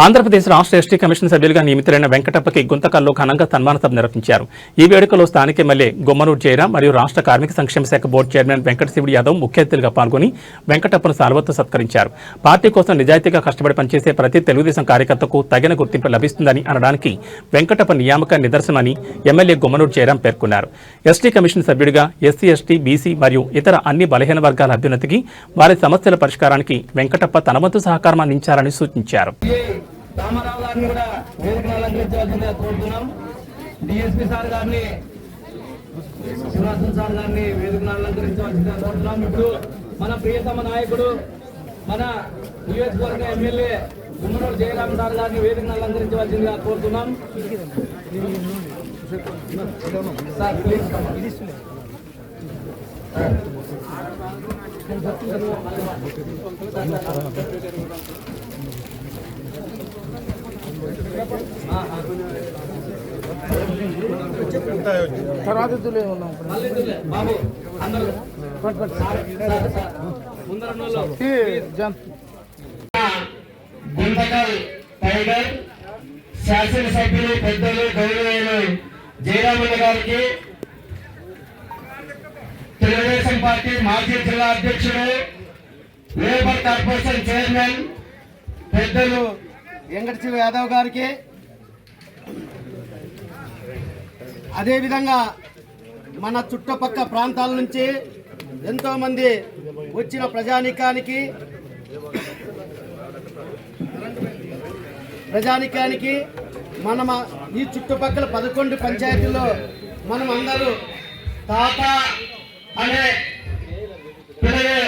ఆంధ్రప్రదేశ్ రాష్ట్ర ST commission సభ్యులుగా నియమితులైన వెంకటప్పకి గుంతకల్లో ఘనంగా సన్మాన సభ నిర్వహించారు. ఈ వేడుకలో స్థానిక ఎమ్మెల్యే గుమ్మనూరు జయరాం మరియు రాష్ట్ర కార్మిక సంక్షేమ శాఖ బోర్డు చైర్మన్ వెంకట శివుడు యాదవ్ ముఖ్య అతిథులుగా పాల్గొని వెంకటప్పను సాల్వతో సత్కరించారు. పార్టీ కోసం నిజాయితీగా కష్టపడి పనిచేసే ప్రతి తెలుగుదేశం కార్యకర్తకు తగిన గుర్తింపు లభిస్తుందని అనడానికి వెంకటప్ప నియామక నిదర్శనమని ఎమ్మెల్యే గుమ్మనూరు జయరాం పేర్కొన్నారు. ఎస్టీ కమిషన్ సభ్యుడిగా ఎస్సీ, ఎస్టీ, బీసీ మరియు ఇతర అన్ని బలహీన వర్గాల అభ్యున్నతికి, వారి సమస్యల పరిష్కారానికి వెంకటప్ప తన వంతు సహకారం అందించాలని సూచించారు. రామారావు గారిని కూడా వేదికను అలంకరించవలసిందిగా కోరుతున్నాం. డిఎస్పీ సార్ గారిని, శ్రీనివాసన్ సార్ గారిని వేదికను అలంకరించవలసిందిగా కోరుతున్నాం. ఇప్పుడు మన ప్రియతమ నాయకుడు, మన నియోజకవర్గ ఎమ్మెల్యే గుమ్మనూరు జయరాం సార్ గారిని వేదికను అలంకరించవలసిందిగా కోరుతున్నాం. సార్ ప్లీజ్ బాబు అందరూ గుంతకల్ టైగర్ శాసనసభ్యులు పెద్దలు గౌరవనీయులు జయరామన్న గారికి, తెలుగుదేశం పార్టీ మాజీ జిల్లా అధ్యక్షుడు, లేబర్ కార్పొరేషన్ చైర్మన్ పెద్దలు వెంకట యాదవ్ గారికి, అదేవిధంగా మన చుట్టుపక్కల ప్రాంతాల నుంచి ఎంతోమంది వచ్చిన ప్రజానీకానికి మన ఈ చుట్టుపక్కల 11 పంచాయతీల్లో మనం అందరూ తాత అనే పిల్లలే,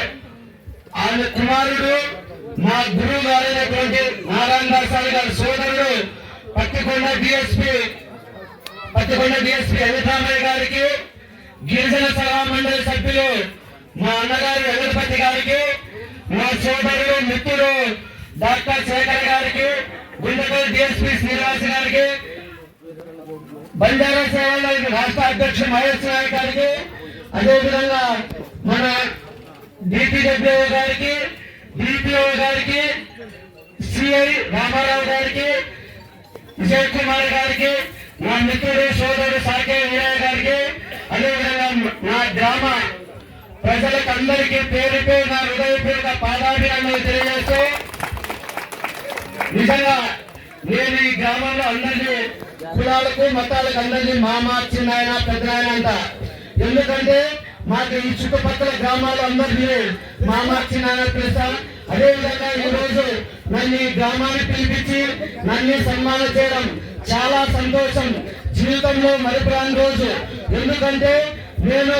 ఆయన కుమారుడు మా గురువు గారైనటువంటి నారాయణ దాసారి గారి సోదరుడు పత్తికొండ డిఎస్పీ అమితామయ్య గారికి, గిరిజన సలహా మండలి సభ్యులు మా అన్నగారు వెంకటపతి గారికి, మా సోదరుడు మిత్రుడు డాక్టర్ శేఖర్ గారికి, గుండెపల్లి డిఎస్పీ శ్రీనివాస్ గారికి, బంజారా సేవల రాష్ట్ర అధ్యక్షుడు మహేష్ నాయక్ గారికి, అదేవిధంగా మన డిపిడబ్ల్యూ గారికి, డిపిఓ గారికి, సిఐ రామారావు గారికి, విజయ్ కుమార్ గారికి, నా మిత్రుడు సోదరుడు సాకే వీరయ్య గారికి, అదేవిధంగా నా గ్రామ ప్రజలకు అందరికీ పేరు పేరు నా హృదయపూర్వక పాదాభినందనలు తెలియజేస్తూ, నిజంగా నేను ఈ గ్రామంలో అందరినీ కులాలకు మతాలకు అందరినీ మార్చిందాయన పెద్దనాయన అంట. ఎందుకంటే మాకు ఈ చుట్టుపక్కల గ్రామాలు అందరినీ మార్చిందాయన తెలుసా. అదేవిధంగా ఈ రోజు నన్ను ఈ గ్రామాన్ని పిలిపించి నన్ను సన్మానం చేయడం చాలా సంతోషం. జీవితంలో మరిపురాని రోజు. ఎందుకంటే నేను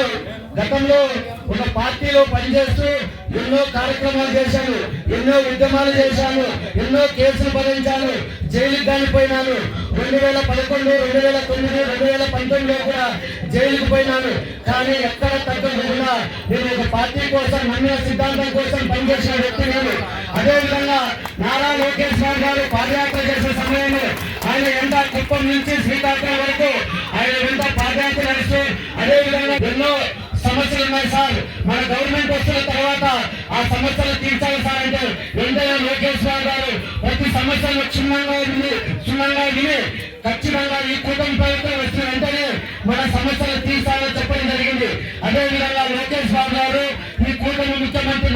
గతంలో ఒక పార్టీలో పనిచేస్తూ ఎన్నో కార్యక్రమాలు చేశాను, ఎన్నో ఉద్యమాలు చేశాను, ఎన్నో కేసులు భరించాను, జైలుకి కానిపోయినాను. 2011, 2009, 2019లో కూడా జైలుకి పోయినాను. కానీ ఎక్కడ తగ్గకుండా నేను ఒక పార్టీ కోసం, నమ్మిన సిద్ధాంతం కోసం పనిచేసిన వ్యక్తి నేను. అదేవిధంగా నారా లోకేష్ గారు పాదయాత్ర చేసే సమయంలో ఆయన ఎంత కుప్పం నుంచి శ్రీకాకుళం వరకు ఆయన ఎంత పాదయాత్ర నడుస్తూ, అదేవిధంగా ఎన్నో సమస్యలు ఉన్నాయి సార్, మన గవర్నమెంట్ వచ్చిన తర్వాత ఆ సమస్యలు తీర్చాలి సార్ అంటే వెంటనే లోకేష్ గారు ప్రతి సమస్యను క్షుణ్ణంగా విని ఖచ్చితంగా ఈ కూటమి ప్రభుత్వం వచ్చిన వెంటనే మన సమస్యలు తీర్చాలని చెప్పడం జరిగింది. అదేవిధంగా లోకేష్ గారు ఈ కూటమి ముఖ్యమంత్రి